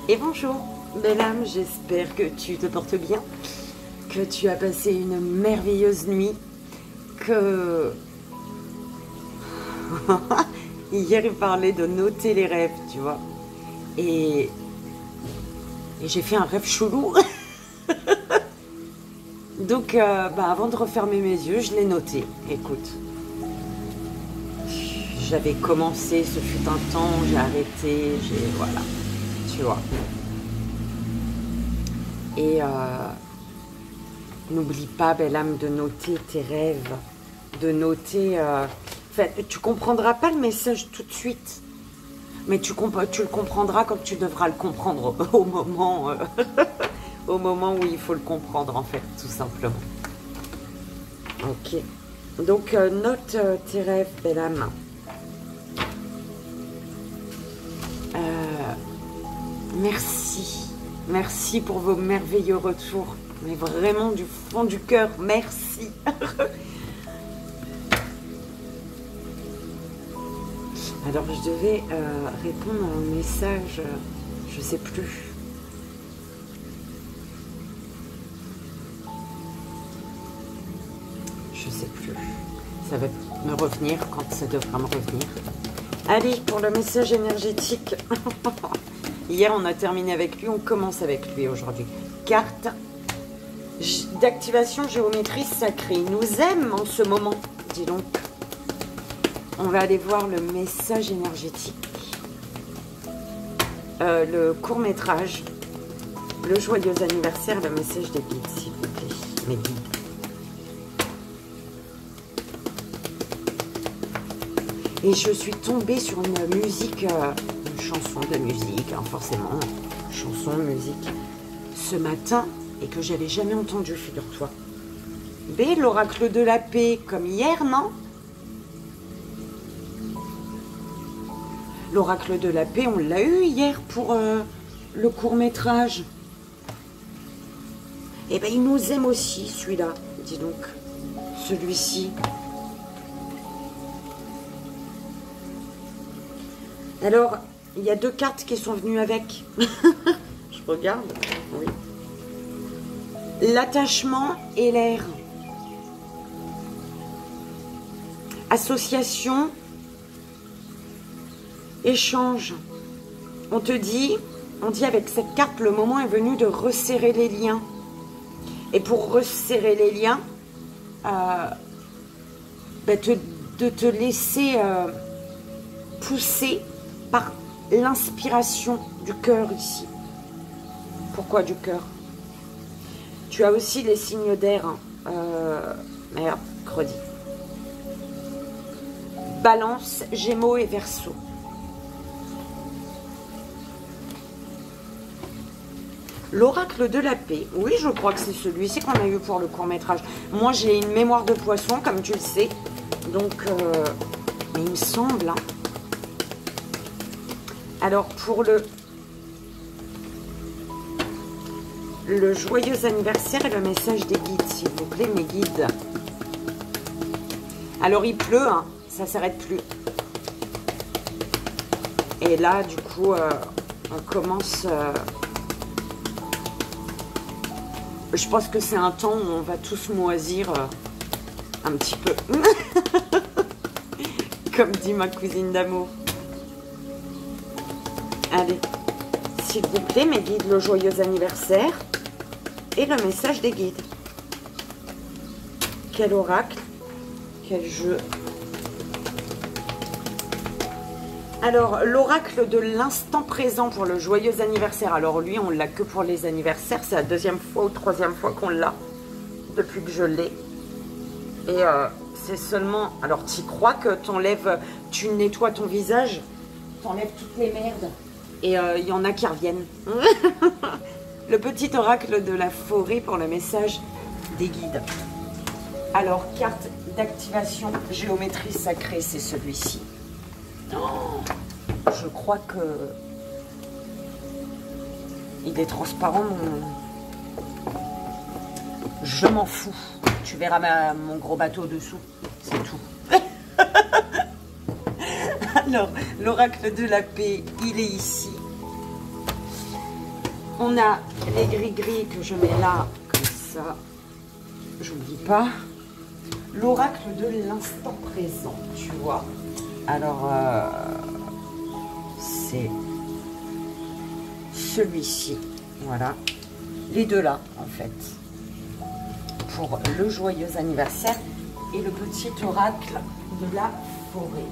Et bonjour, belle âme, j'espère que tu te portes bien, que tu as passé une merveilleuse nuit, que... Hier, il parlait de noter les rêves, tu vois. Et j'ai fait un rêve chelou. Donc, avant de refermer mes yeux, je l'ai noté. Écoute, j'avais commencé, ce fut un temps, j'ai arrêté, voilà, tu vois. Et n'oublie pas, belle âme, de noter tes rêves, de noter... tu comprendras pas le message tout de suite, mais tu le comprendras quand tu devras le comprendre au moment, au moment où il faut le comprendre, en fait, tout simplement. Ok. Donc, note tes rêves, belle âme. Merci. Merci pour vos merveilleux retours. Mais vraiment du fond du cœur, merci. Alors, je devais répondre à un message, je sais plus. Je sais plus. Ça va me revenir quand ça devra me revenir. Allez, pour le message énergétique. Hier, on a terminé avec lui, on commence avec lui aujourd'hui. Carte d'activation géométrie sacrée. Il nous aime en ce moment, dis donc. On va aller voir le message énergétique. Le court-métrage. Le joyeux anniversaire, le message des guides, s'il vous plaît. Mes guides. Et je suis tombée sur une musique, une chanson de musique, hein, forcément, chanson, musique, ce matin, et que j'avais jamais entendu, figure-toi. B, l'oracle de la paix, comme hier, non? L'oracle de la paix, on l'a eu hier pour le court-métrage. Eh bien, il nous aime aussi, celui-là, dis donc, celui-ci. Alors, il y a deux cartes qui sont venues avec. Je regarde. Oui. L'attachement et l'air. Association. Échange. On dit avec cette carte, le moment est venu de resserrer les liens. Et pour resserrer les liens, de te laisser pousser par l'inspiration du cœur ici. Pourquoi du cœur? Tu as aussi les signes d'air. Merde, redis. Balance, Gémeaux et Verseau. L'oracle de la paix. Oui, je crois que c'est celui-ci qu'on a eu pour le court-métrage. Moi, j'ai une mémoire de poisson, comme tu le sais. Donc, mais il me semble... Hein. Alors, pour le joyeux anniversaire et le message des guides, s'il vous plaît, mes guides. Alors, il pleut, hein, ça s'arrête plus. Et là, du coup, on commence... je pense que c'est un temps où on va tous moisir un petit peu. Comme dit ma cousine d'amour. Allez, s'il vous plaît, mes guides, le joyeux anniversaire et le message des guides. Quel oracle, quel jeu. Alors, l'oracle de l'instant présent pour le joyeux anniversaire. Alors, lui, on l'a que pour les anniversaires. C'est la deuxième fois ou troisième fois qu'on l'a depuis que je l'ai. Et c'est seulement... Alors, tu crois que tu nettoies ton visage, t'enlèves toutes les merdes. Et il y en a qui reviennent. Le petit oracle de la forêt pour le message des guides. Alors, carte d'activation géométrie sacrée, c'est celui-ci. Oh, je crois que... Il est transparent, Je m'en fous. Tu verras mon gros bateau dessous. C'est tout. Alors, l'oracle de la paix, il est ici. On a les gris-gris que je mets là, comme ça. J'oublie pas. L'oracle de l'instant présent, tu vois. Alors, c'est celui-ci. Voilà. Les deux là, en fait. Pour le joyeux anniversaire et le petit oracle de la forêt.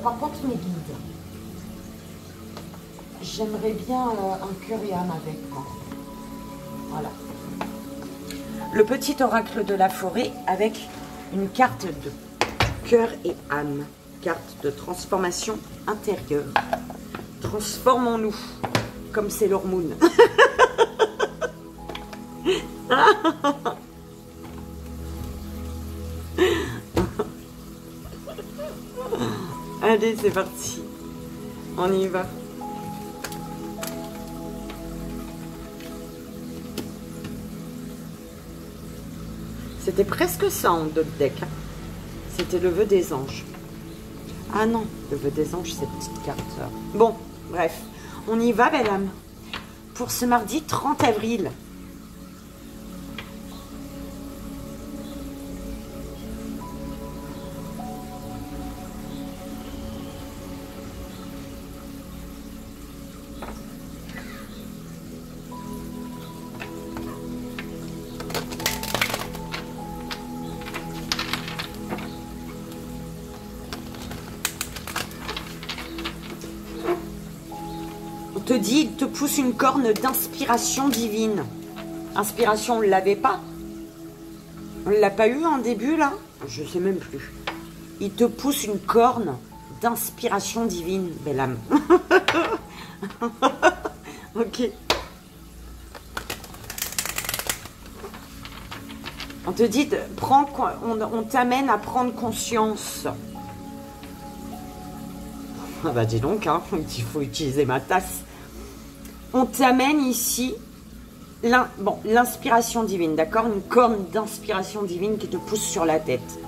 Par contre, mes guides, j'aimerais bien un cœur et âme avec moi. Voilà. Le petit oracle de la forêt avec une carte de cœur et âme. Carte de transformation intérieure. Transformons-nous comme c'est l'hormone. Allez, c'est parti. On y va. C'était presque ça en d'autres decks. C'était le vœu des anges. Ah non, le vœu des anges, cette petite carte. Bon, bref. On y va, belle âme. Pour ce mardi 30 avril. Te dit, il te pousse une corne d'inspiration divine. Inspiration, on ne l'avait pas. On ne l'a pas eu en début, là? Je sais même plus. Il te pousse une corne d'inspiration divine, belle âme. Ok. On te dit, on t'amène à prendre conscience. Ah bah dis donc, hein, il faut utiliser ma tasse. On t'amène ici l'inspiration divine, d'accord? Une corne d'inspiration divine qui te pousse sur la tête.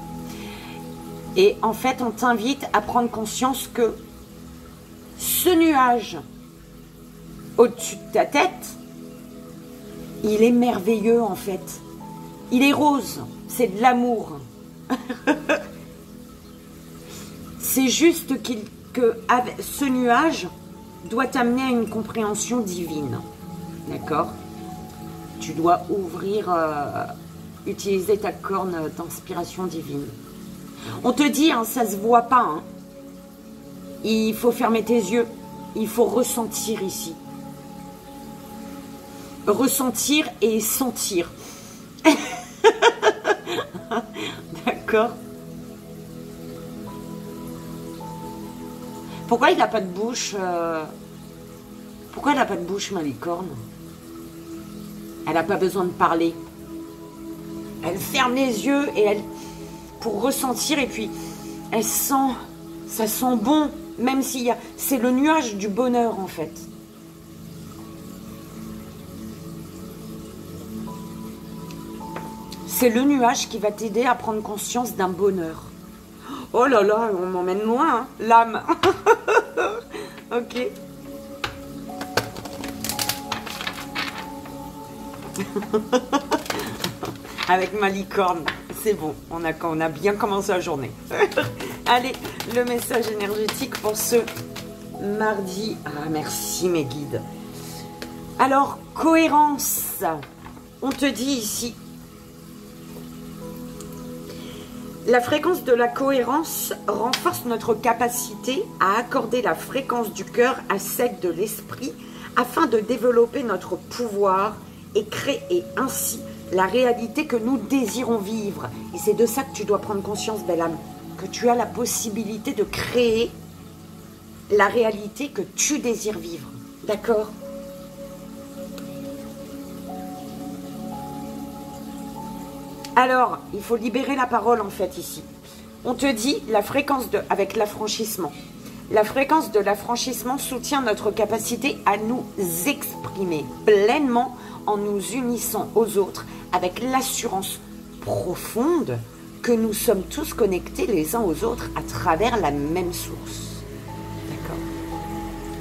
Et en fait, on t'invite à prendre conscience que ce nuage au-dessus de ta tête, il est merveilleux en fait. Il est rose, c'est de l'amour. C'est juste que ce nuage doit t'amener à une compréhension divine. D'accord? Tu dois utiliser ta corne d'inspiration divine. On te dit, hein, ça se voit pas. Hein. Il faut fermer tes yeux. Il faut ressentir ici. Ressentir et sentir. D'accord? Pourquoi il n'a pas de bouche Pourquoi elle n'a pas de bouche, ma licorne? Elle n'a pas besoin de parler. Elle ferme les yeux et pour ressentir, et puis elle sent, ça sent bon, même s'il y a, c'est le nuage du bonheur en fait. C'est le nuage qui va t'aider à prendre conscience d'un bonheur. Oh là là, on m'emmène loin, hein, l'âme. Ok. Avec ma licorne, c'est bon, on a bien commencé la journée. Allez, le message énergétique pour ce mardi. Ah, merci mes guides. Alors, cohérence. On te dit ici, la fréquence de la cohérence renforce notre capacité à accorder la fréquence du cœur à celle de l'esprit afin de développer notre pouvoir et créer ainsi la réalité que nous désirons vivre. Et c'est de ça que tu dois prendre conscience, belle âme, que tu as la possibilité de créer la réalité que tu désires vivre. D'accord ? Alors, il faut libérer la parole en fait ici. On te dit la fréquence avec l'affranchissement. La fréquence de l'affranchissement soutient notre capacité à nous exprimer pleinement en nous unissant aux autres avec l'assurance profonde que nous sommes tous connectés les uns aux autres à travers la même source. D'accord ?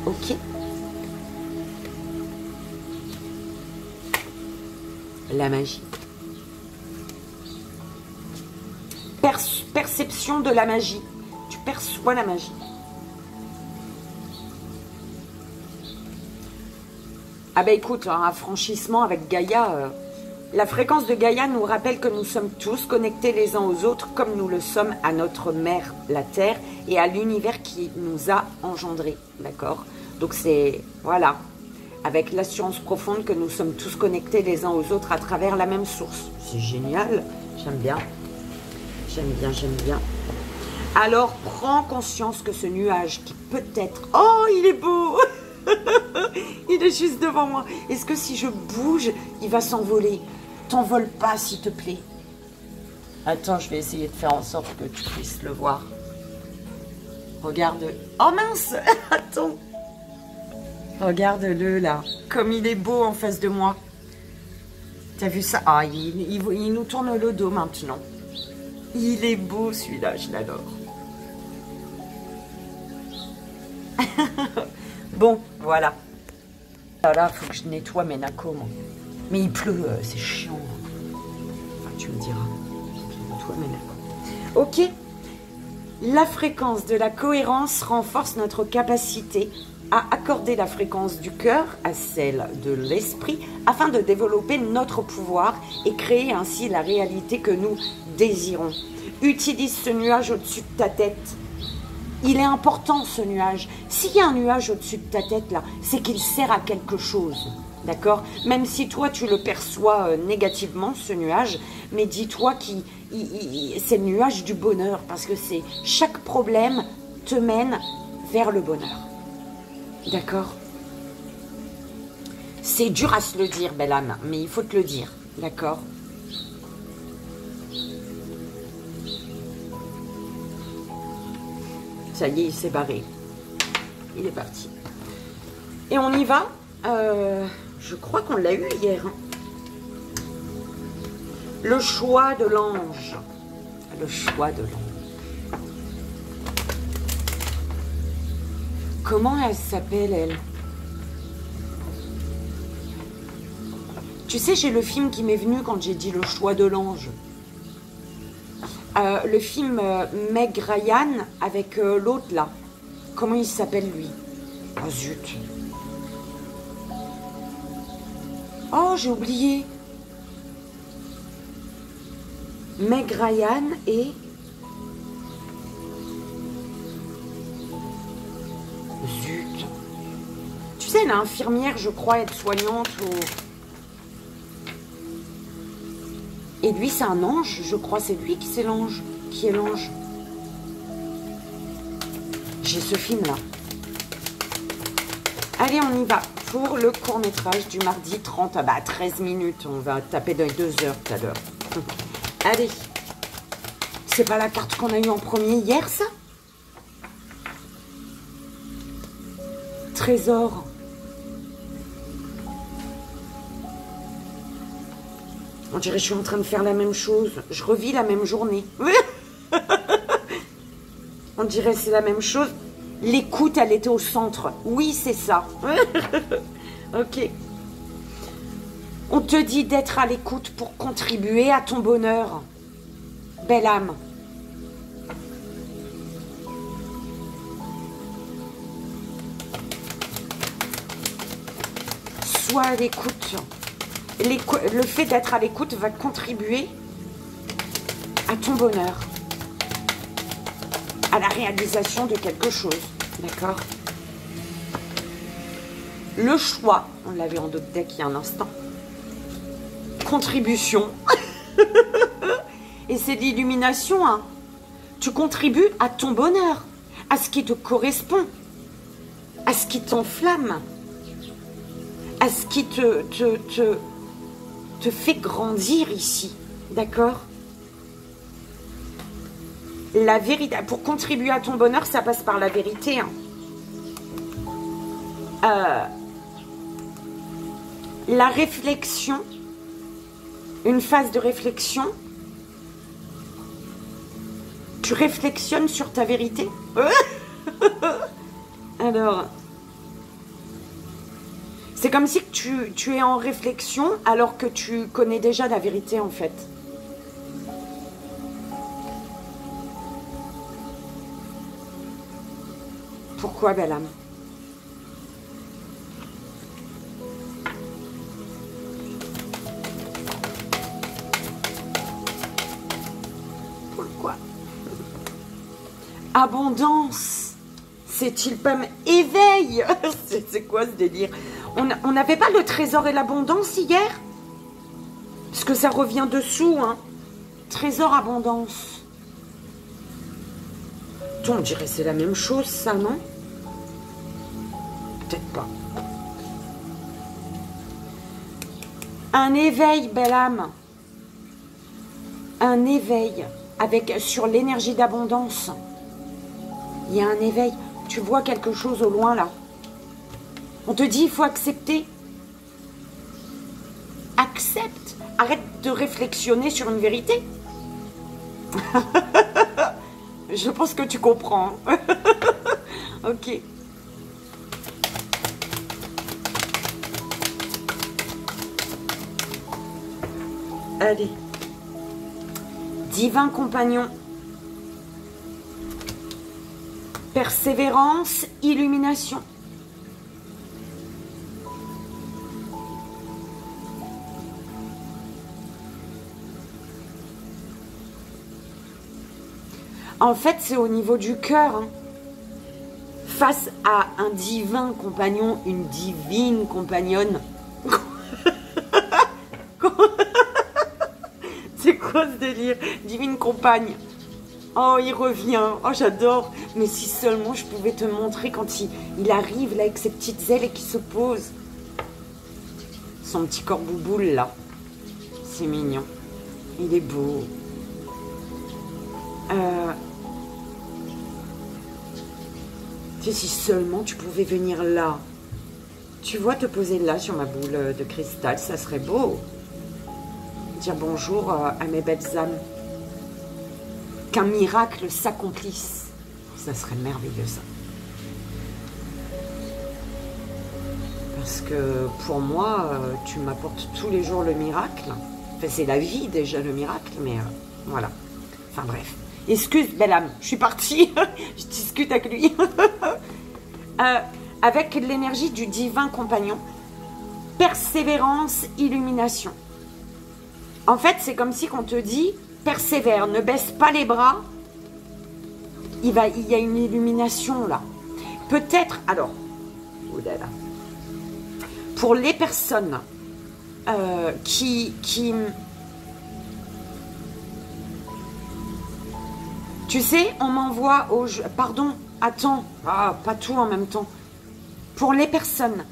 Ok ? La magie. Perception de la magie. Tu perçois la magie. Ah ben écoute, un affranchissement avec Gaïa, la fréquence de Gaïa nous rappelle que nous sommes tous connectés les uns aux autres comme nous le sommes à notre mère, la Terre, et à l'univers qui nous a engendrés, d'accord? Donc c'est, voilà, avec l'assurance profonde que nous sommes tous connectés les uns aux autres à travers la même source. C'est génial, j'aime bien, j'aime bien, j'aime bien. Alors prends conscience que ce nuage qui peut-être... Oh, il est beau. Il est juste devant moi. Est-ce que si je bouge, il va s'envoler? T'envole pas, s'il te plaît. Attends, je vais essayer de faire en sorte que tu puisses le voir. Regarde. Oh mince. Attends. Regarde-le là. Comme il est beau en face de moi. T'as vu ça? Ah, il nous tourne le dos maintenant. Il est beau celui-là, je l'adore. Bon, voilà. Là, il faut que je nettoie mes nacos, moi. Mais il pleut, c'est chiant. Enfin, tu me diras. Je nettoie mes nacos. Ok. La fréquence de la cohérence renforce notre capacité à accorder la fréquence du cœur à celle de l'esprit afin de développer notre pouvoir et créer ainsi la réalité que nous désirons. Utilise ce nuage au-dessus de ta tête. Il est important ce nuage. S'il y a un nuage au-dessus de ta tête là, c'est qu'il sert à quelque chose. D'accord? Même si toi tu le perçois négativement ce nuage, mais dis-toi que c'est le nuage du bonheur parce que c'est chaque problème te mène vers le bonheur. D'accord? C'est dur à se le dire, belle âme, mais il faut te le dire. D'accord? Ça y est, il s'est barré. Il est parti. Et on y va. Je crois qu'on l'a eu hier. Hein. Le choix de l'ange. Le choix de l'ange. Comment elle s'appelle, elle? Tu sais, j'ai le film qui m'est venu quand j'ai dit le choix de l'ange. Le film Meg Ryan avec l'autre là. Comment il s'appelle lui? Oh zut. Oh, j'ai oublié. Meg Ryan et... Zut. Tu sais, elle est infirmière, je crois, aide-soignante ou... Et lui, c'est un ange, je crois, c'est lui qui est l'ange. Qui est l'ange. J'ai ce film-là. Allez, on y va pour le court-métrage du mardi 30. Ah bah, 13 minutes. On va taper dans les 2 heures tout à l'heure. Allez. C'est pas la carte qu'on a eue en premier hier, ça? Trésor. On dirait que je suis en train de faire la même chose. Je revis la même journée. On dirait que c'est la même chose. L'écoute, elle était au centre. Oui, c'est ça. Ok. On te dit d'être à l'écoute pour contribuer à ton bonheur. Belle âme. Sois à l'écoute. Le fait d'être à l'écoute va contribuer à ton bonheur, à la réalisation de quelque chose, d'accord? Le choix, on l'avait en d'autres decks il y a un instant, contribution, et c'est l'illumination, hein. Tu contribues à ton bonheur, à ce qui te correspond, à ce qui t'enflamme, à ce qui te fait grandir ici, d'accord? La vérité, pour contribuer à ton bonheur, ça passe par la vérité. Hein. La réflexion, une phase de réflexion, tu réflexionnes sur ta vérité. Alors, C'est comme si tu es en réflexion alors que tu connais déjà la vérité en fait. Pourquoi, belle âme? Pourquoi? Abondance. C'est-il pas éveil? C'est quoi ce délire? On n'avait pas le trésor et l'abondance hier? Parce que ça revient dessous, hein. Trésor, abondance. On dirait c'est la même chose, ça, non? Peut-être pas. Un éveil, belle âme. Un éveil avec sur l'énergie d'abondance. Il y a un éveil. Tu vois quelque chose au loin, là. On te dit, il faut accepter. Accepte. Arrête de réflexionner sur une vérité. Je pense que tu comprends. Ok. Allez. Divin compagnon. Persévérance, illumination. En fait, c'est au niveau du cœur. Hein. Face à un divin compagnon, une divine compagnonne. C'est quoi ce délire? Divine compagne. Oh, il revient. Oh, j'adore. Mais si seulement je pouvais te montrer quand il arrive là avec ses petites ailes et qu'il se pose. Son petit corps bouboule là. C'est mignon. Il est beau. Si seulement tu pouvais venir là. Tu vois, te poser là sur ma boule de cristal, ça serait beau. Dire bonjour à mes belles âmes. Qu'un miracle s'accomplisse. Ça serait merveilleux, ça. Parce que pour moi, tu m'apportes tous les jours le miracle. Enfin, c'est la vie déjà le miracle, mais voilà. Enfin bref. Excuse, belle âme, je suis partie. Je discute avec lui. Avec l'énergie du divin compagnon. Persévérance, illumination. En fait, c'est comme si on te dit, persévère, ne baisse pas les bras. Il y a une illumination là. Peut-être, alors, oulala, pour les personnes qui tu sais, on m'envoie au... Pardon, attends, pas tout en même temps. Pour les personnes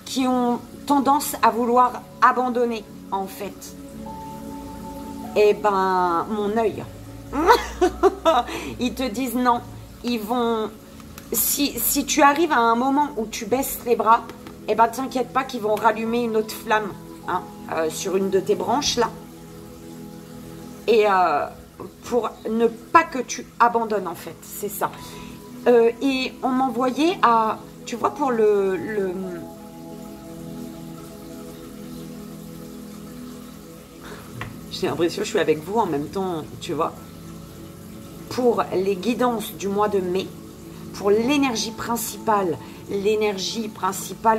qui ont tendance à vouloir abandonner, en fait, eh ben, mon œil. Ils te disent non. Ils vont... Si tu arrives à un moment où tu baisses les bras, eh ben, t'inquiète pas qu'ils vont rallumer une autre flamme hein, sur une de tes branches, là. Et pour ne pas que tu abandonnes, en fait. C'est ça. Et on m'envoyait à... Tu vois, pour le... J'ai l'impression que je suis avec vous en même temps, tu vois. Pour les guidances du mois de mai, pour l'énergie principale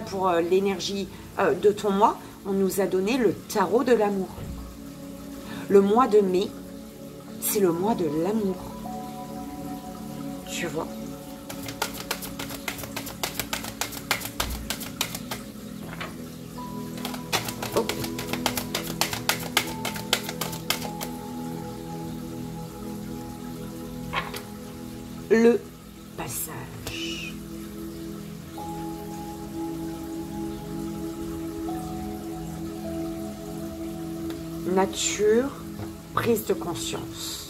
pour l'énergie de ton mois, on nous a donné le tarot de l'amour. Le mois de mai, c'est le mois de l'amour. Tu vois? Ok. Le passage. Nature, prise de conscience.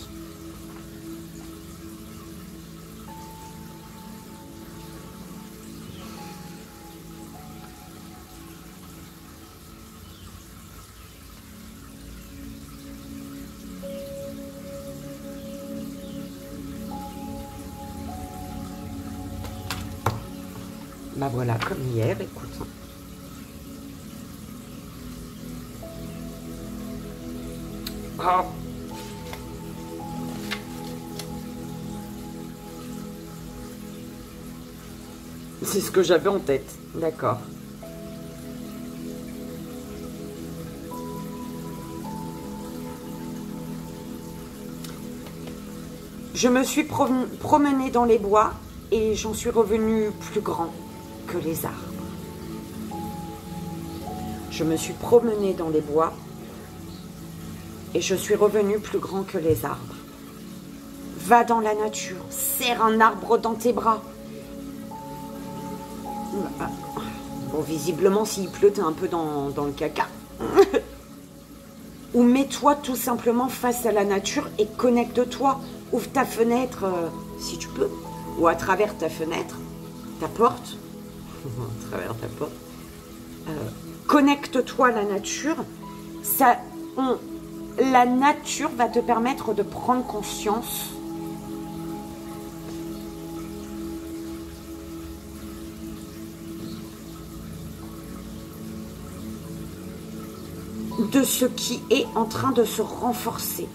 Bah voilà, comme hier, écoute. Oh. C'est ce que j'avais en tête. D'accord. Je me suis promenée dans les bois et j'en suis revenue plus grand que les arbres. Je me suis promenée dans les bois et je suis revenue plus grand que les arbres. Va dans la nature, serre un arbre dans tes bras. Bon, visiblement, s'il pleut, t'es un peu dans le caca. Ou mets-toi tout simplement face à la nature et connecte-toi. Ouvre ta fenêtre, si tu peux. Ou à travers ta fenêtre, ta porte. À travers ta porte. Connecte-toi à la nature. La nature va te permettre de prendre conscience de ce qui est en train de se renforcer,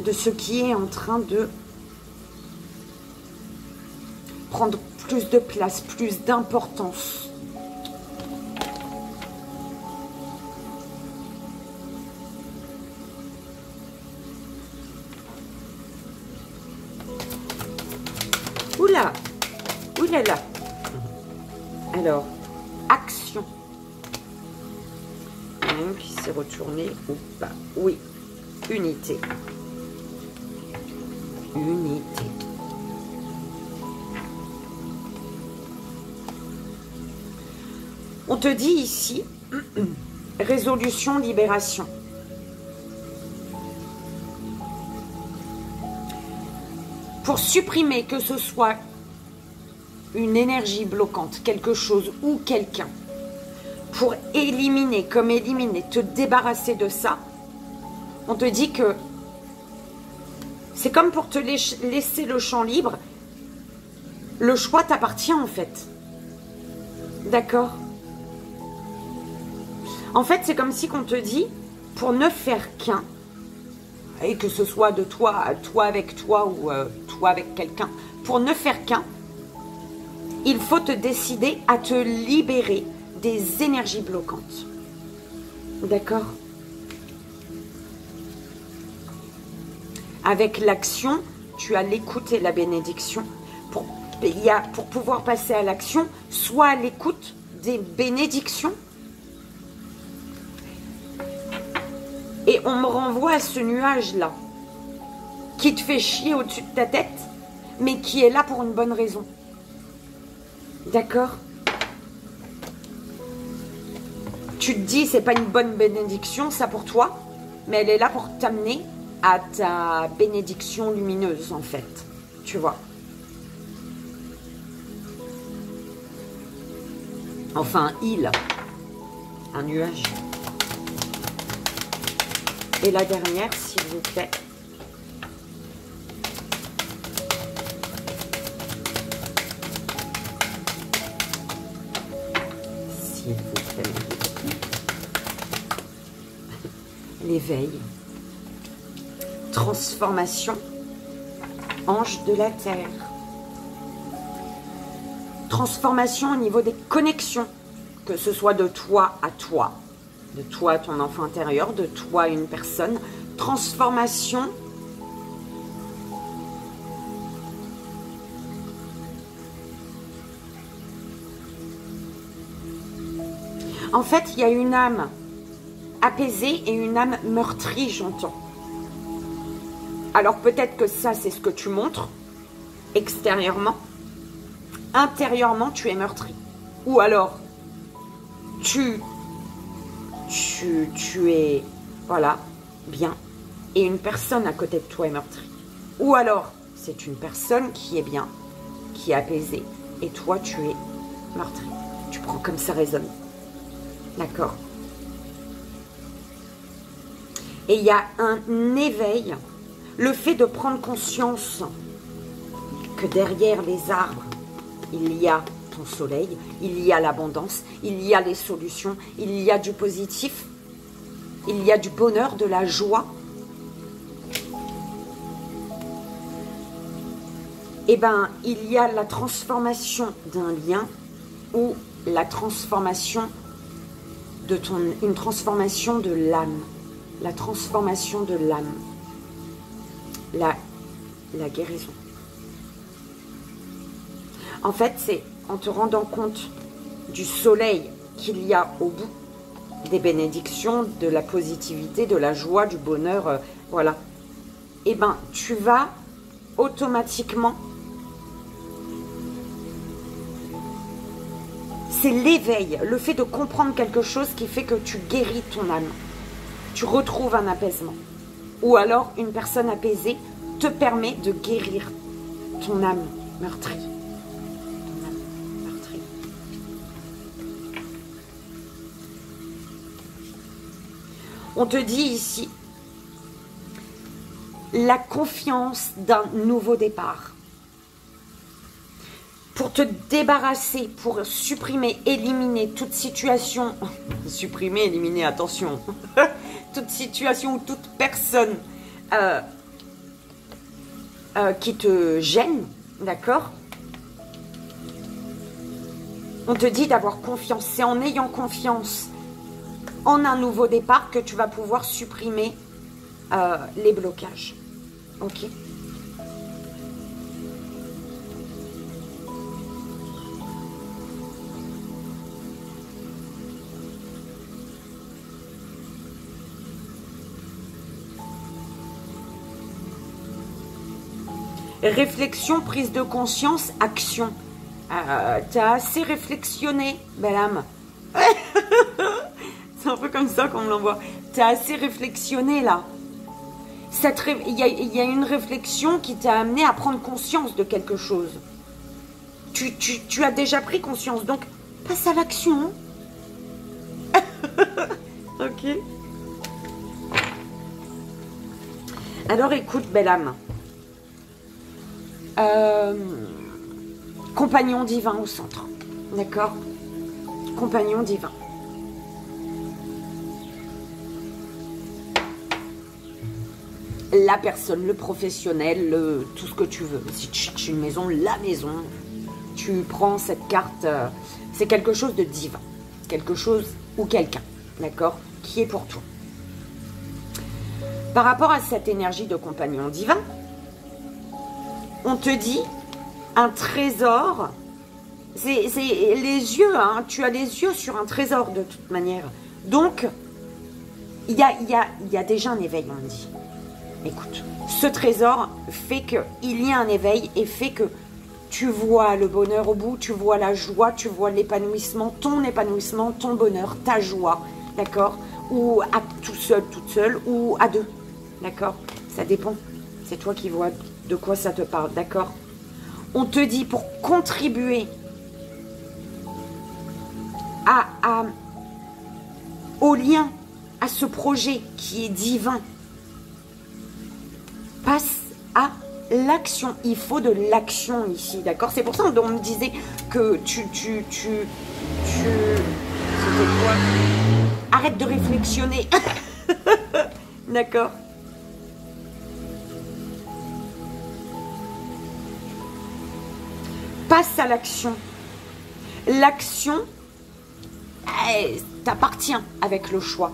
de ce qui est en train de prendre plus de place, plus d'importance. Oula, oulala. Alors, action. Qui s'est retourné ou pas? Oui, unité. Unité. On te dit ici, résolution, libération. Pour supprimer que ce soit une énergie bloquante, quelque chose ou quelqu'un, pour éliminer, te débarrasser de ça, on te dit que c'est comme pour te laisser le champ libre. Le choix t'appartient en fait. D'accord? En fait, c'est comme si qu'on te dit, pour ne faire qu'un, et que ce soit de toi, toi avec toi ou toi avec quelqu'un, pour ne faire qu'un, il faut te décider à te libérer des énergies bloquantes. D'accord? Avec l'action, tu as l'écoute et la bénédiction. Pour pouvoir passer à l'action, soit à l'écoute des bénédictions. Et on me renvoie à ce nuage-là, qui te fait chier au-dessus de ta tête, mais qui est là pour une bonne raison. D'accord? Tu te dis, c'est pas une bonne bénédiction, ça pour toi, mais elle est là pour t'amener à ta bénédiction lumineuse, en fait. Tu vois? Enfin, un nuage. Et la dernière, s'il vous plaît. S'il vous plaît. L'éveil. Transformation. Ange de la terre. Transformation au niveau des connexions. Que ce soit de toi à toi. De toi à ton enfant intérieur. De toi à une personne. Transformation. En fait, il y a une âme apaisée et une âme meurtrie, j'entends. Alors peut-être que ça, c'est ce que tu montres extérieurement. Intérieurement, tu es meurtri. Ou alors, tu es, voilà, bien. Et une personne à côté de toi est meurtrie. Ou alors, c'est une personne qui est bien, qui est apaisée. Et toi, tu es meurtri. Tu prends comme ça résonne. D'accord? Et il y a un éveil. Le fait de prendre conscience que derrière les arbres, il y a ton soleil, il y a l'abondance, il y a les solutions, il y a du positif, il y a du bonheur, de la joie. eh ben, il y a la transformation d'un lien ou la transformation de une transformation de l'âme. La transformation de l'âme. La guérison. En fait, c'est en te rendant compte du soleil qu'il y a au bout, des bénédictions, de la positivité, de la joie, du bonheur, voilà. Eh ben, tu vas automatiquement... C'est l'éveil, le fait de comprendre quelque chose qui fait que tu guéris ton âme. Tu retrouves un apaisement. Ou alors, une personne apaisée te permet de guérir ton âme meurtrie. Ton âme meurtrie. On te dit ici la confiance d'un nouveau départ. Pour te débarrasser, pour supprimer, éliminer toute situation, supprimer, éliminer, attention, toute situation ou toute personne qui te gêne, d'accord? On te dit d'avoir confiance. C'est en ayant confiance en un nouveau départ que tu vas pouvoir supprimer les blocages. Ok? Réflexion, prise de conscience, action. T'as assez réflexionné, belle âme. C'est un peu comme ça qu'on me l'envoie. T'as assez réflexionné là. Il y a une réflexion qui t'a amené à prendre conscience de quelque chose. Tu as déjà pris conscience, donc passe à l'action. Ok. Alors écoute, belle âme. Compagnon divin au centre. D'accord? Compagnon divin. La personne, le professionnel, tout ce que tu veux. Si tu cherches une maison, la maison. Tu prends cette carte. C'est quelque chose de divin. Quelque chose ou quelqu'un. D'accord? Qui est pour toi. Par rapport à cette énergie de compagnon divin, on te dit un trésor, c'est les yeux, hein, tu as les yeux sur un trésor de toute manière. Donc, il y a déjà un éveil, on me dit. Écoute, ce trésor fait qu'il y a un éveil et fait que tu vois le bonheur au bout, tu vois la joie, tu vois l'épanouissement, ton bonheur, ta joie, d'accord? Ou à tout seul, toute seule, ou à deux, d'accord? Ça dépend, c'est toi qui vois de quoi ça te parle, d'accord? On te dit pour contribuer au lien, à ce projet qui est divin, passe à l'action. Il faut de l'action ici, d'accord? C'est pour ça qu'on me disait que c'était quoi? Arrête de réflexionner. D'accord? Passe à l'action. L'action t'appartient avec le choix.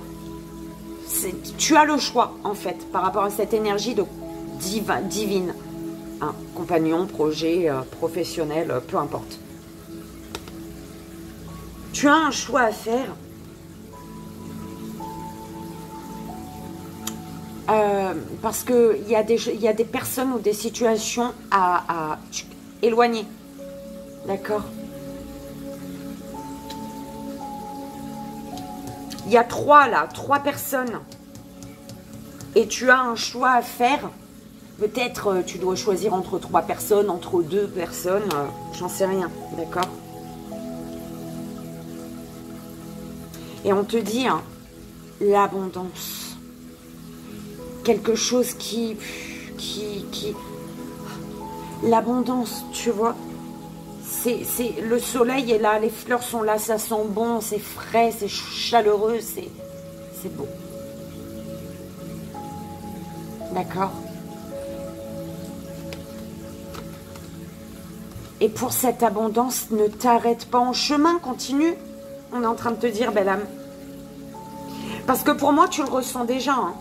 Tu as le choix, en fait, par rapport à cette énergie de divine. Hein, compagnon, projet, professionnel, peu importe. Tu as un choix à faire. Parce qu'il y a des personnes ou des situations à éloigner. D'accord? Il y a trois personnes. Et tu as un choix à faire. Peut-être tu dois choisir entre 3 personnes, entre 2 personnes. J'en sais rien. D'accord? Et on te dit, hein, l'abondance. Quelque chose qui l'abondance, tu vois. C'est le soleil est là, les fleurs sont là, ça sent bon, c'est frais, c'est chaleureux, c'est beau. D'accord? Et pour cette abondance, ne t'arrête pas en chemin, continue. On est en train de te dire, belle âme. Parce que pour moi, tu le ressens déjà. Hein.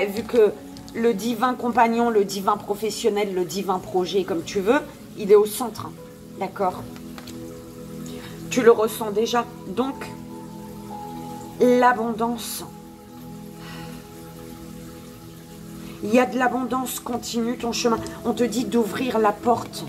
Vu que le divin compagnon, le divin professionnel, le divin projet, comme tu veux, il est au centre. Hein. D'accord? Tu le ressens déjà. Donc, l'abondance. Il y a de l'abondance, continue ton chemin. On te dit d'ouvrir la porte.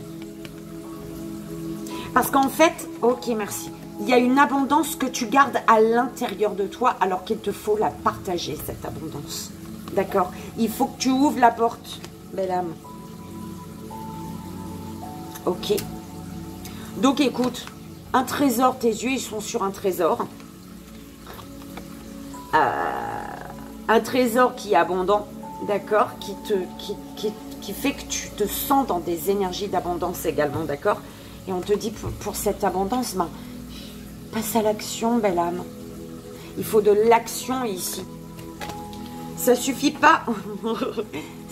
Parce qu'en fait, ok, merci. Il y a une abondance que tu gardes à l'intérieur de toi alors qu'il te faut la partager, cette abondance. D'accord? Il faut que tu ouvres la porte, belle âme. Ok. Donc écoute, un trésor, tes yeux, ils sont sur un trésor. Un trésor qui est abondant, d'accord? Qui fait que tu te sens dans des énergies d'abondance également, d'accord? Et on te dit, pour cette abondance, ben, passe à l'action, belle âme. Il faut de l'action ici. Ça suffit pas.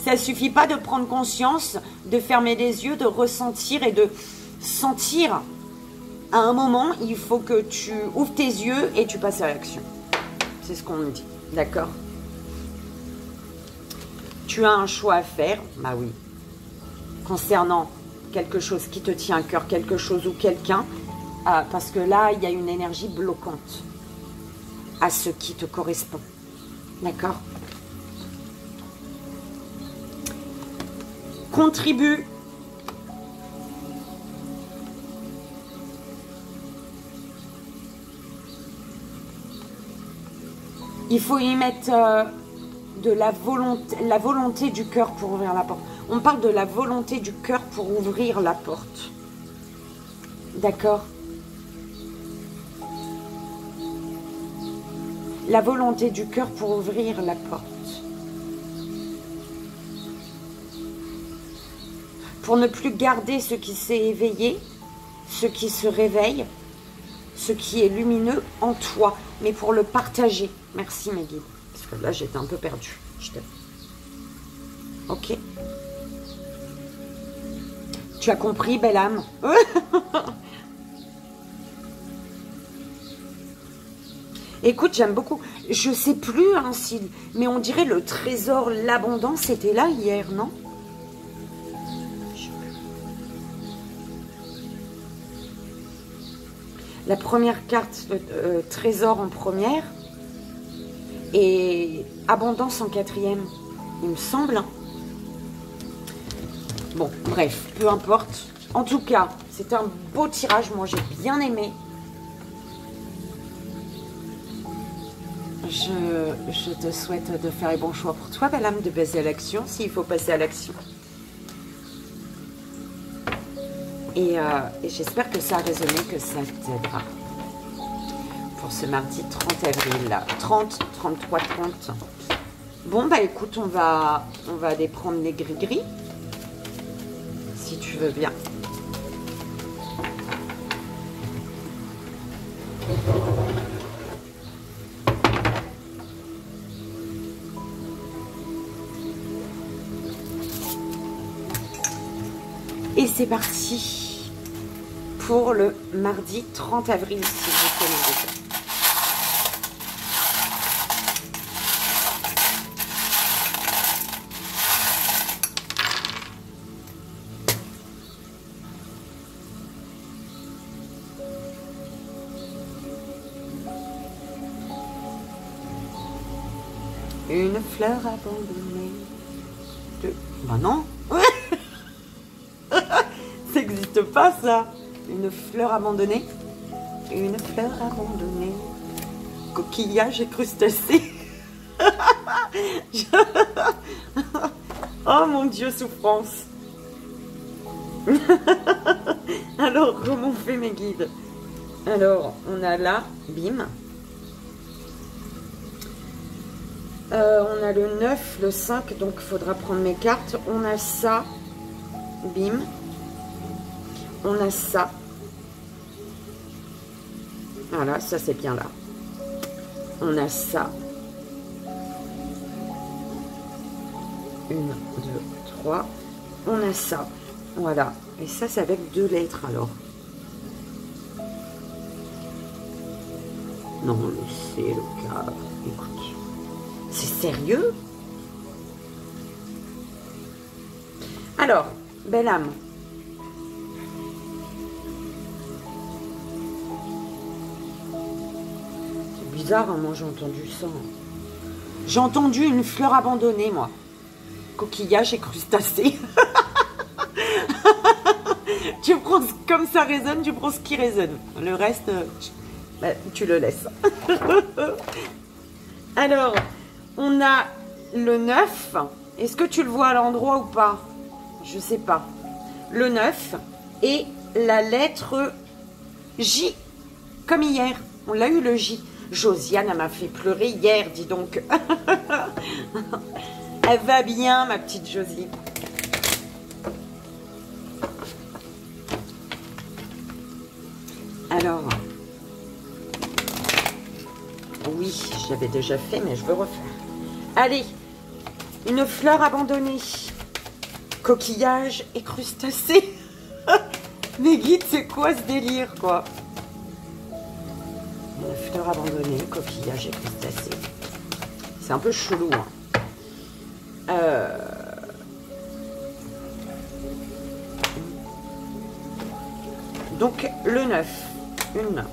Ça suffit pas de prendre conscience, de fermer les yeux, de ressentir et de sentir. À un moment, il faut que tu ouvres tes yeux et tu passes à l'action. C'est ce qu'on nous dit. D'accord? Tu as un choix à faire. Bah oui. Concernant quelque chose qui te tient à cœur, quelque chose ou quelqu'un, parce que là, il y a une énergie bloquante à ce qui te correspond. D'accord? Contribue. Il faut y mettre de la volonté du cœur pour ouvrir la porte. On parle de la volonté du cœur pour ouvrir la porte. D'accord? La volonté du cœur pour ouvrir la porte. Pour ne plus garder ce qui s'est éveillé, ce qui se réveille, ce qui est lumineux en toi, mais pour le partager. Merci mes guides. Parce que là, j'étais un peu perdue. Je t'aime. Ok. Tu as compris, belle âme? Écoute, j'aime beaucoup. Je sais plus, hein, mais on dirait le trésor, l'abondance, était là hier, non? La première carte, trésor en première, et abondance en quatrième, il me semble. Hein. Bon, bref, peu importe. En tout cas, c'est un beau tirage. Moi, j'ai bien aimé. Je te souhaite de faire les bons choix pour toi, belle âme, de passer à l'action, s'il faut passer à l'action. Et j'espère que ça a résonné, que ça t'aidera. Pour ce mardi 30 avril, là. 30, 33, 30. Bon, bah écoute, on va aller prendre les gris-gris. Si tu veux bien. Et c'est parti pour le mardi 30 avril, si vous connaissez. Une fleur abandonnée. Bah non. Ça n'existe pas, ça. Une fleur abandonnée. Une fleur abandonnée. Coquillage et crustacé. Oh mon Dieu, souffrance. Alors, comment on fait, mes guides? Alors, on a là, bim. On a le 9, le 5, donc il faudra prendre mes cartes. On a ça, bim. On a ça. Voilà, ça c'est bien là. On a ça. 1, 2, 3. On a ça. Voilà. Et ça, c'est avec 2 lettres, alors. Non, le C, le K. Écoute. C'est sérieux? Alors, belle âme. C'est bizarre, hein, moi j'ai entendu ça. J'ai entendu une fleur abandonnée, moi. Coquillage et crustacé. Tu prends comme ça résonne, tu prends ce qui résonne. Le reste, bah, tu le laisses. Alors, on a le 9. Est-ce que tu le vois à l'endroit ou pas? Je sais pas. Le 9 et la lettre J, comme hier. On l'a eu le J. Josiane, elle m'a fait pleurer hier, dis donc. Elle va bien, ma petite Josie. Alors, oui, je l'avais déjà fait, mais je veux refaire. Allez, une fleur abandonnée. Coquillage et crustacé. Mais guides, c'est quoi ce délire, quoi? Une fleur abandonnée, coquillage et crustacé. C'est un peu chelou, hein. Donc, le 9. 1,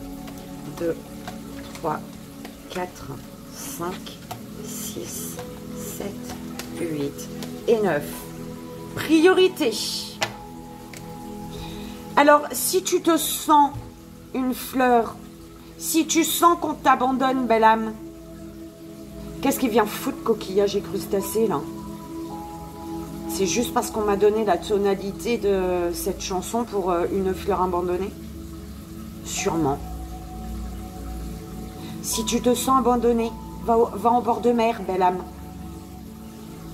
2, 3, 4, 5, 6, 7, 8 et 9. Priorité. Alors, si tu te sens une fleur, si tu sens qu'on t'abandonne, belle âme, qu'est-ce qui vient foutre coquillage et crustacé, là? C'est juste parce qu'on m'a donné la tonalité de cette chanson pour une fleur abandonnée? Sûrement. Si tu te sens abandonné, va en bord de mer, belle âme.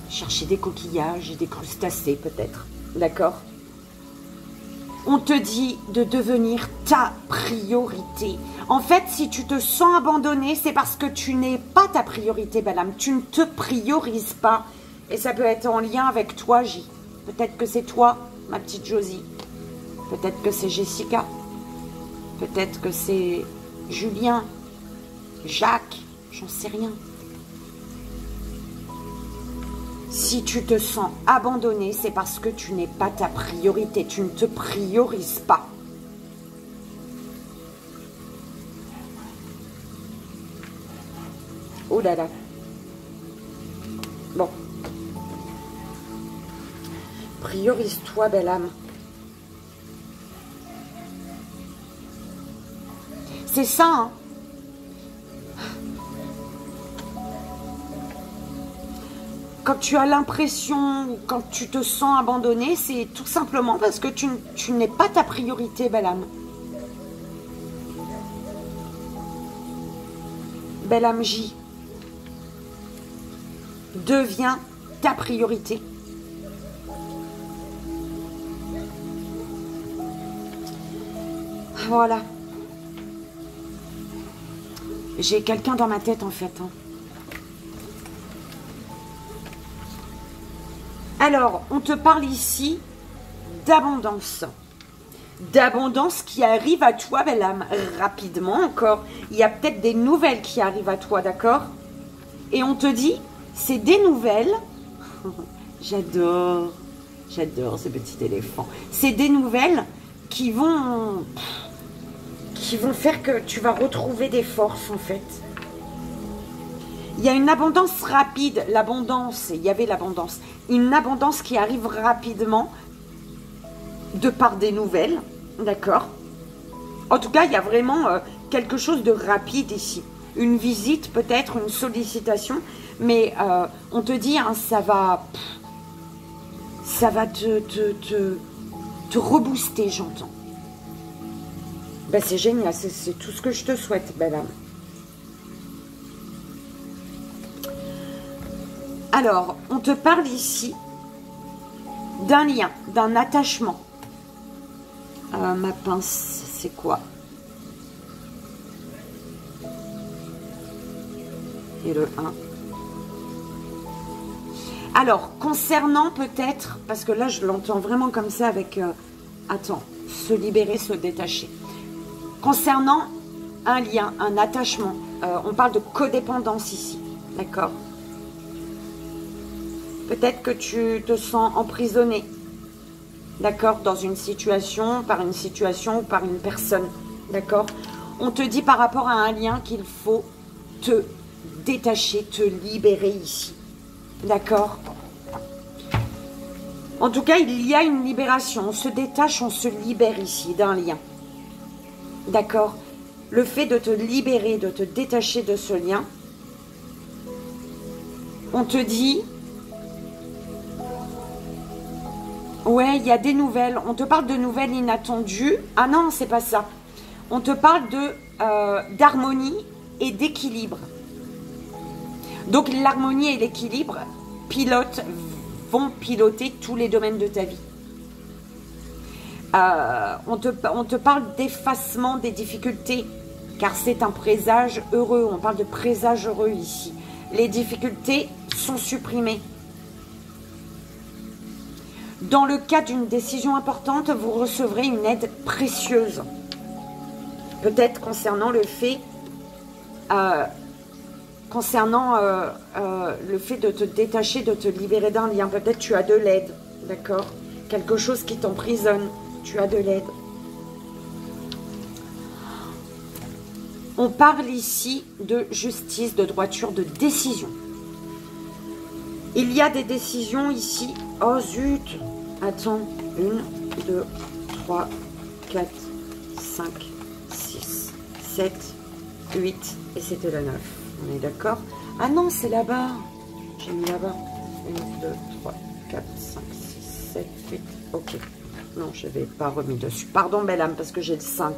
Chercher des coquillages et des crustacés, peut-être. D'accord? On te dit de devenir ta priorité. En fait, si tu te sens abandonné, c'est parce que tu n'es pas ta priorité, belle âme. Tu ne te priorises pas. Et ça peut être en lien avec toi, J. Peut-être que c'est toi, ma petite Josie. Peut-être que c'est Jessica. Peut-être que c'est Julien, Jacques, j'en sais rien. Si tu te sens abandonné, c'est parce que tu n'es pas ta priorité. Tu ne te priorises pas. Oh là là. Bon. Priorise-toi, belle âme. C'est ça, hein. Quand tu as l'impression, quand tu te sens abandonné, c'est tout simplement parce que tu n'es pas ta priorité, belle âme. Belle âme J. Deviens ta priorité. Voilà. J'ai quelqu'un dans ma tête, en fait, hein. Alors, on te parle ici d'abondance. D'abondance qui arrive à toi, belle âme, rapidement encore. Il y a peut-être des nouvelles qui arrivent à toi, d'accord? Et on te dit, c'est des nouvelles. J'adore ce petit éléphant. C'est des nouvelles qui vont faire que tu vas retrouver des forces, en fait. Il y a une abondance rapide, l'abondance, il y avait l'abondance, une abondance qui arrive rapidement de par des nouvelles, d'accord? En tout cas, il y a vraiment quelque chose de rapide ici. Une visite peut-être, une sollicitation, mais on te dit, hein, ça va te rebooster, j'entends. Ben, c'est génial, c'est tout ce que je te souhaite, belle âme. Alors, on te parle ici d'un lien, d'un attachement. Ma pince, c'est quoi? Et le 1. Alors, concernant peut-être, parce que là, je l'entends vraiment comme ça avec Attends, se libérer, se détacher. Concernant un lien, un attachement, on parle de codépendance ici, d'accord? Peut-être que tu te sens emprisonné, d'accord, dans une situation, ou par une personne, d'accord? On te dit par rapport à un lien qu'il faut te détacher, te libérer ici, d'accord? En tout cas, il y a une libération, on se détache, on se libère ici d'un lien, d'accord? Le fait de te libérer, de te détacher de ce lien, on te dit... Ouais, il y a des nouvelles. On te parle de nouvelles inattendues. Ah non, c'est pas ça. On te parle d'harmonie et d'équilibre. Donc l'harmonie et l'équilibre vont piloter tous les domaines de ta vie. On te parle d'effacement des difficultés, car c'est un présage heureux. On parle de présage heureux ici. Les difficultés sont supprimées. Dans le cas d'une décision importante, vous recevrez une aide précieuse. Peut-être concernant le fait, le fait de te détacher, de te libérer d'un lien. Peut-être tu as de l'aide, d'accord? Quelque chose qui t'emprisonne, tu as de l'aide. On parle ici de justice, de droiture, de décision. Il y a des décisions ici. Oh zut! Attends. 1, 2, 3, 4, 5, 6, 7, 8. Et c'était le 9. On est d'accord? Ah non, c'est là-bas. J'ai mis là-bas. 1, 2, 3, 4, 5, 6, 7, 8. Ok. Non, je n'avais pas remis dessus. Pardon, belle âme, parce que j'ai le 5.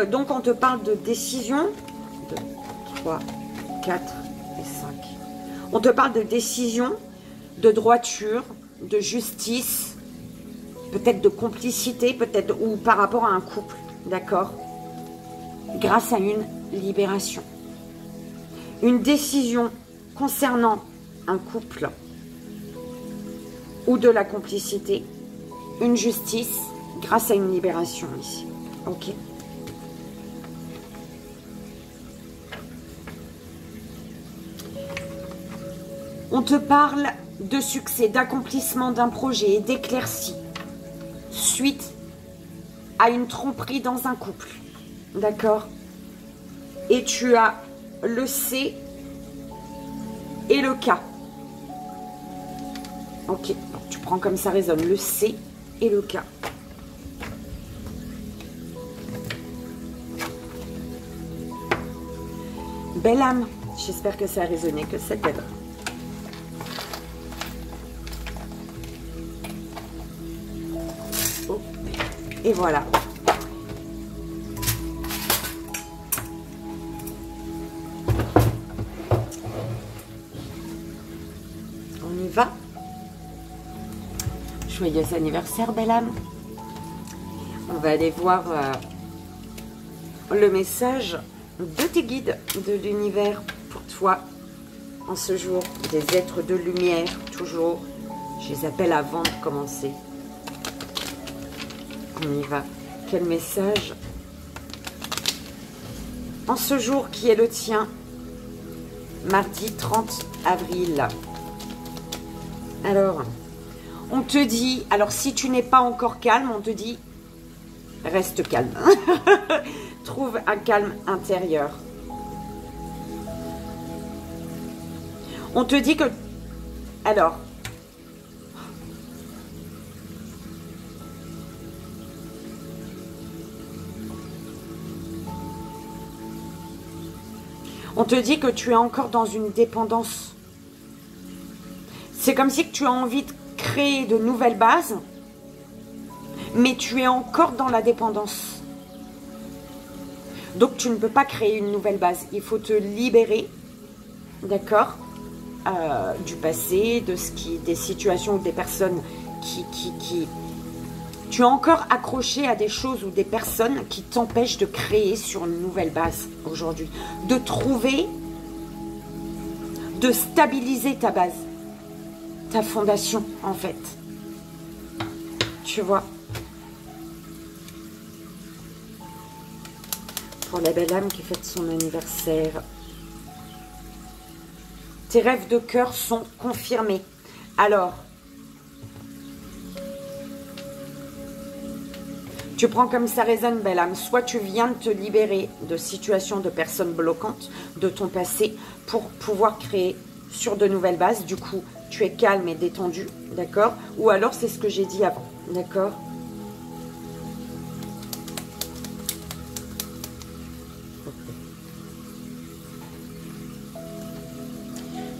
Donc, on te parle de décision. 2, 3, 4 et 5. On te parle de décision, de droiture, de justice, peut-être de complicité, peut-être ou par rapport à un couple, d'accord? Grâce à une libération. Une décision concernant un couple ou de la complicité, une justice grâce à une libération ici, ok? On te parle de succès, d'accomplissement d'un projet et d'éclaircie suite à une tromperie dans un couple. D'accord? Et tu as le C et le K. Ok, donc tu prends comme ça résonne, le C et le K. Belle âme, j'espère que ça a résonné, que ça t'aide. Et voilà. On y va. Joyeux anniversaire, belle âme. On va aller voir le message de tes guides de l'univers pour toi en ce jour. Des êtres de lumière, toujours. Je les appelle avant de commencer. On y va. Quel message en ce jour qui est le tien, mardi 30 avril. Alors, on te dit, alors si tu n'es pas encore calme, on te dit, reste calme. Trouve un calme intérieur. On te dit que, alors, on te dit que tu es encore dans une dépendance. C'est comme si tu as envie de créer de nouvelles bases, mais tu es encore dans la dépendance. Donc tu ne peux pas créer une nouvelle base. Il faut te libérer, d'accord, du passé, des situations ou des personnes qui... Tu es encore accroché à des choses ou des personnes qui t'empêchent de créer sur une nouvelle base aujourd'hui. De trouver, de stabiliser ta base, ta fondation en fait. Tu vois. Pour la belle âme qui fête son anniversaire. Tes rêves de cœur sont confirmés. Alors, tu prends comme ça résonne, belle âme. Soit tu viens de te libérer de situations de personnes bloquantes de ton passé pour pouvoir créer sur de nouvelles bases. Du coup, tu es calme et détendu, d'accord? Ou alors, c'est ce que j'ai dit avant, d'accord?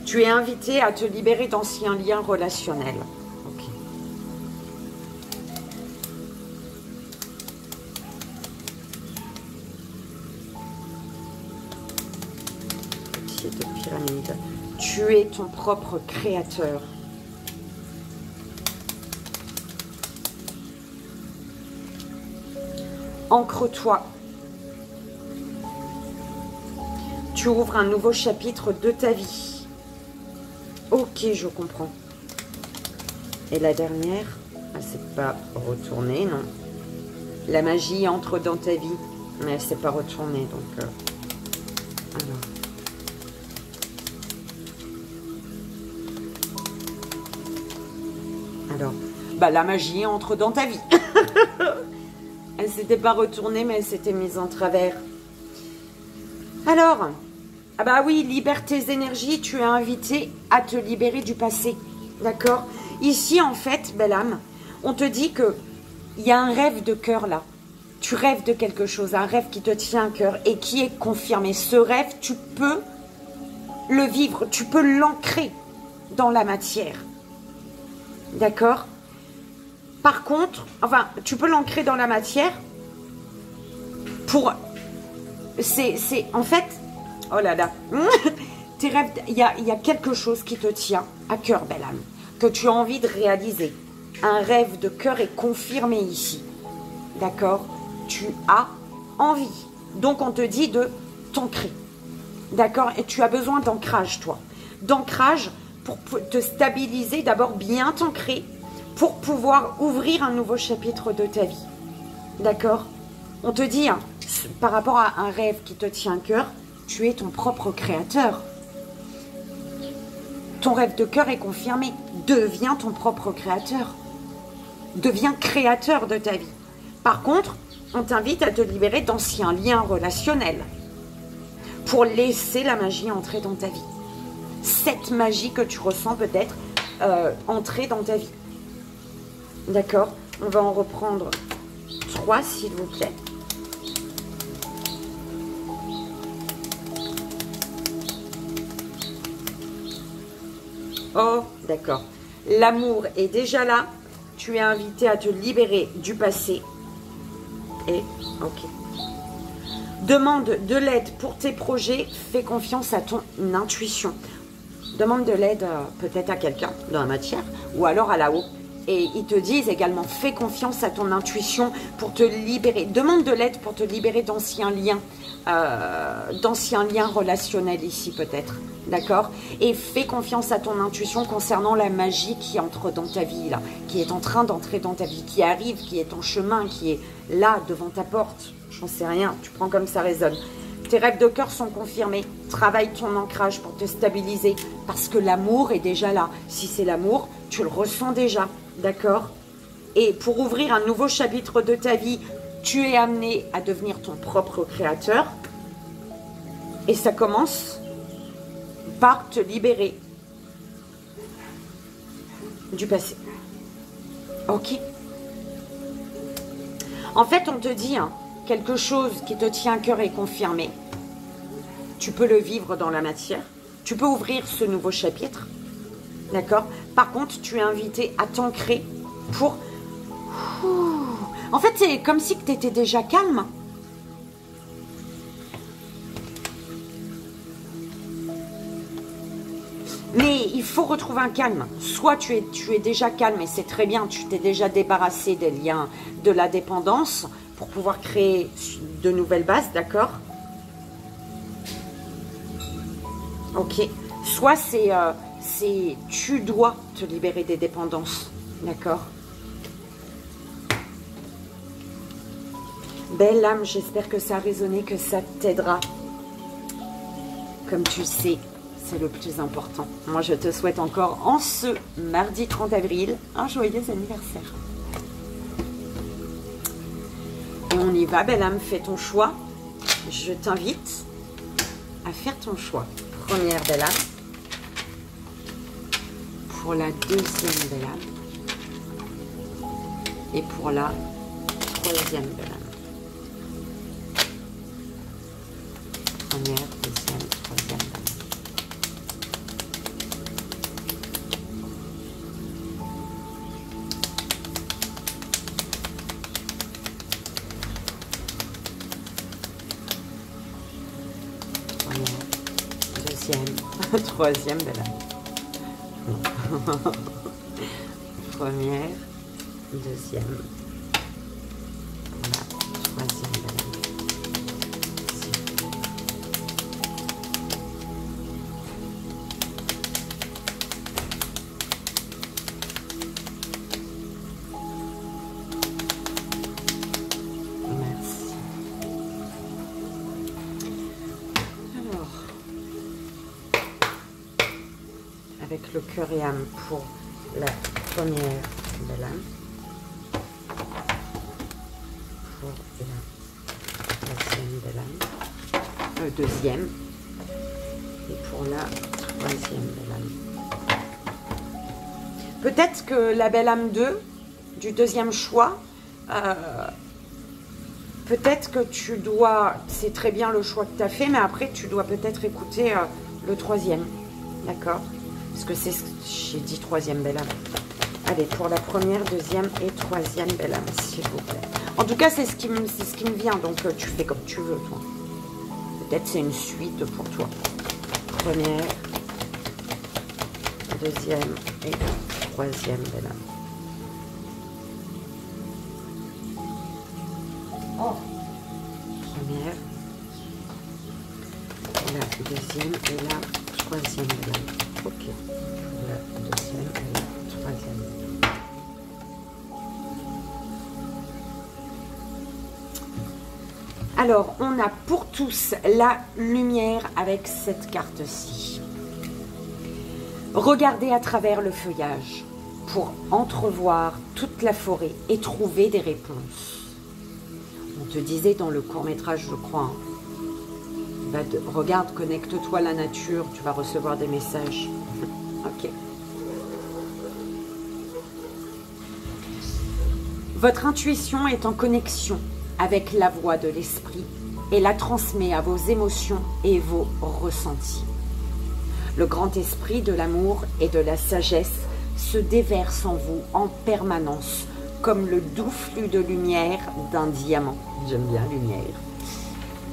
Tu es invité à te libérer d'anciens liens relationnels. Ok. Pied de pyramide. Tu es ton propre créateur. Ancre-toi. Tu ouvres un nouveau chapitre de ta vie. Ok, je comprends. Et la dernière, elle s'est pas retournée, non. La magie entre dans ta vie, mais elle s'est pas retournée, donc... Alors, bah la magie entre dans ta vie. Elle s'était pas retournée, mais elle s'était mise en travers. Alors... Ah bah oui, libère tes énergies, tu es invité à te libérer du passé, d'accord? Ici, en fait, belle âme, on te dit que il y a un rêve de cœur là. Tu rêves de quelque chose, un rêve qui te tient à cœur et qui est confirmé. Ce rêve, tu peux le vivre, tu peux l'ancrer dans la matière, d'accord? Par contre, enfin, tu peux l'ancrer dans la matière pour... C'est en fait... Oh là là, tes rêves, il y a quelque chose qui te tient à cœur, belle âme, que tu as envie de réaliser. Un rêve de cœur est confirmé ici, d'accord? Tu as envie, donc on te dit de t'ancrer, d'accord? Et tu as besoin d'ancrage, toi. D'ancrage pour te stabiliser, d'abord bien t'ancrer, pour pouvoir ouvrir un nouveau chapitre de ta vie, d'accord? On te dit, hein, par rapport à un rêve qui te tient à cœur, tu es ton propre créateur. Ton rêve de cœur est confirmé. Deviens ton propre créateur. Deviens créateur de ta vie. Par contre, on t'invite à te libérer d'anciens liens relationnels pour laisser la magie entrer dans ta vie. Cette magie que tu ressens peut-être entrer dans ta vie. D'accord? On va en reprendre 3, s'il vous plaît. Oh, d'accord. L'amour est déjà là. Tu es invité à te libérer du passé. Et, ok. Demande de l'aide pour tes projets. Fais confiance à ton intuition. Demande de l'aide peut-être à quelqu'un dans la matière ou alors à là-haut. Et ils te disent également, fais confiance à ton intuition pour te libérer. Demande de l'aide pour te libérer d'anciens liens relationnels ici peut-être. D'accord? Et fais confiance à ton intuition concernant la magie qui entre dans ta vie, là, qui est en train d'entrer dans ta vie, qui arrive, qui est en chemin, qui est là, devant ta porte. J'en sais rien, tu prends comme ça résonne. Tes rêves de cœur sont confirmés. Travaille ton ancrage pour te stabiliser, parce que l'amour est déjà là. Si c'est l'amour, tu le ressens déjà, d'accord? Et pour ouvrir un nouveau chapitre de ta vie, tu es amené à devenir ton propre créateur. Et ça commence par te libérer du passé. Ok? En fait, on te dit, hein, quelque chose qui te tient à cœur est confirmé. Tu peux le vivre dans la matière. Tu peux ouvrir ce nouveau chapitre. D'accord? Par contre, tu es invité à t'ancrer pour... En fait, c'est comme si tu étais déjà calme. Mais il faut retrouver un calme. Soit tu es déjà calme et c'est très bien, tu t'es déjà débarrassé des liens de la dépendance pour pouvoir créer de nouvelles bases, d'accord? Ok. Soit tu dois te libérer des dépendances, d'accord? Belle âme, j'espère que ça a résonné, que ça t'aidera. Comme tu sais, c'est le plus important. Moi, je te souhaite encore, en ce mardi 30 avril, un joyeux anniversaire. Et on y va, belle âme, fais ton choix. Je t'invite à faire ton choix. Première belle âme. Pour la deuxième belle âme. Et pour la troisième belle âme. Première, deuxième, troisième belle âme. Troisième belle âme. Première, deuxième, voilà, troisième belle âme. Merci. Alors, avec le cœur et âme pour la première belle âme, pour la troisième belle âme, deuxième, et pour la troisième belle âme. Peut-être que la belle âme 2, du deuxième choix, peut-être que tu dois, c'est très bien le choix que tu as fait, mais après tu dois peut-être écouter le troisième, d'accord? Parce que c'est ce que j'ai dit, troisième belle âme. Allez, pour la première, deuxième et troisième belle âme, s'il vous plaît. En tout cas, c'est ce qui me vient, donc tu fais comme tu veux, toi. Peut-être c'est une suite pour toi. Première, deuxième et troisième belle âme. Oh. Première, la deuxième et la troisième belle âme. Ok, la deuxième et la troisième. Alors, on a pour tous la lumière avec cette carte-ci. Regardez à travers le feuillage pour entrevoir toute la forêt et trouver des réponses. On te disait dans le court-métrage, je crois, hein, regarde, connecte-toi à la nature, tu vas recevoir des messages. Ok. Votre intuition est en connexion avec la voix de l'esprit et la transmet à vos émotions et vos ressentis. Le grand esprit de l'amour et de la sagesse se déverse en vous en permanence comme le doux flux de lumière d'un diamant. J'aime bien lumière.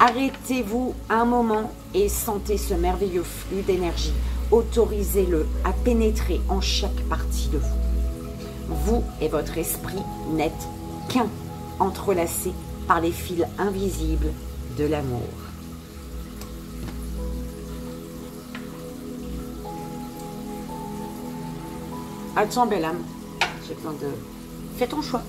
Arrêtez-vous un moment et sentez ce merveilleux flux d'énergie. Autorisez-le à pénétrer en chaque partie de vous. Vous et votre esprit n'êtes qu'un, entrelacés par les fils invisibles de l'amour. Attends, belle âme, j'ai besoin de... Fais ton choix.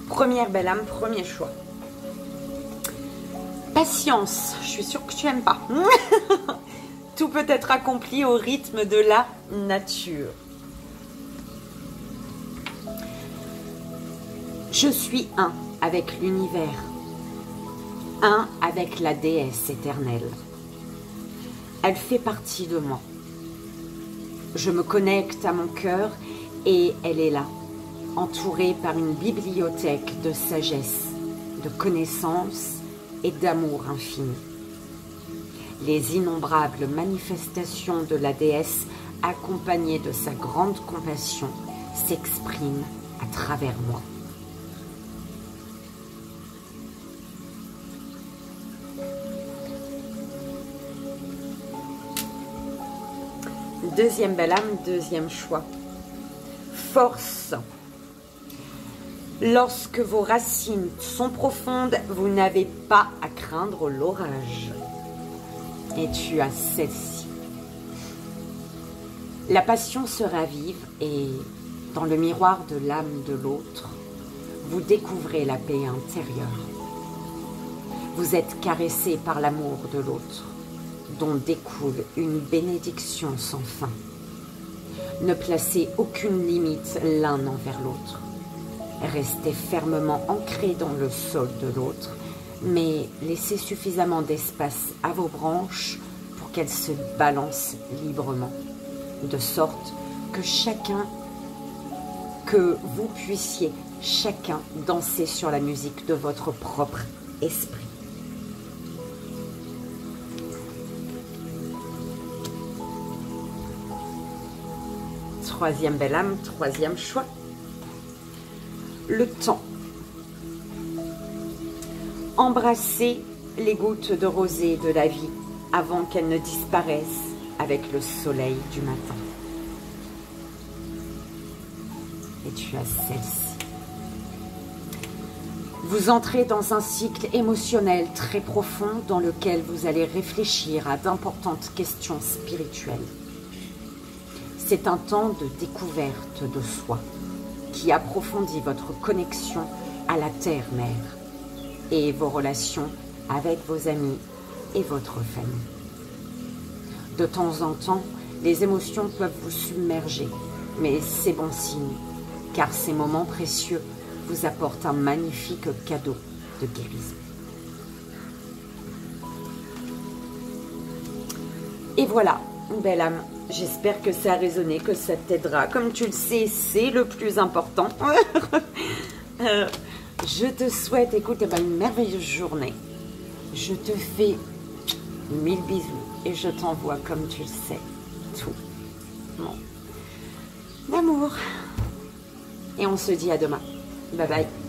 Première belle âme, premier choix. Patience, je suis sûre que tu n'aimes pas. Tout peut être accompli au rythme de la nature. Je suis un avec l'univers, un avec la déesse éternelle. Elle fait partie de moi. Je me connecte à mon cœur et elle est là, entourée par une bibliothèque de sagesse, de connaissances et d'amour infini. Les innombrables manifestations de la déesse, accompagnées de sa grande compassion, s'expriment à travers moi. Deuxième belle âme, deuxième choix. Force. Lorsque vos racines sont profondes, vous n'avez pas à craindre l'orage. Et tu as celle-ci. La passion se ravive et, dans le miroir de l'âme de l'autre, vous découvrez la paix intérieure. Vous êtes caressé par l'amour de l'autre, dont découle une bénédiction sans fin. Ne placez aucune limite l'un envers l'autre. Restez fermement ancré dans le sol de l'autre, mais laissez suffisamment d'espace à vos branches pour qu'elles se balancent librement, de sorte que vous puissiez chacun danser sur la musique de votre propre esprit. Troisième belle âme, troisième choix. Le temps. Embrassez les gouttes de rosée de la vie avant qu'elles ne disparaissent avec le soleil du matin. Et tu as celle-ci. Vous entrez dans un cycle émotionnel très profond dans lequel vous allez réfléchir à d'importantes questions spirituelles. C'est un temps de découverte de soi qui approfondit votre connexion à la terre-mère et vos relations avec vos amis et votre famille. De temps en temps, les émotions peuvent vous submerger, mais c'est bon signe, car ces moments précieux vous apportent un magnifique cadeau de guérison. Et voilà, belle âme. J'espère que ça a résonné, que ça t'aidera. Comme tu le sais, c'est le plus important. Je te souhaite, écoute, une merveilleuse journée. Je te fais 1000 bisous et je t'envoie, comme tu le sais, tout mon amour. Et on se dit à demain. Bye bye.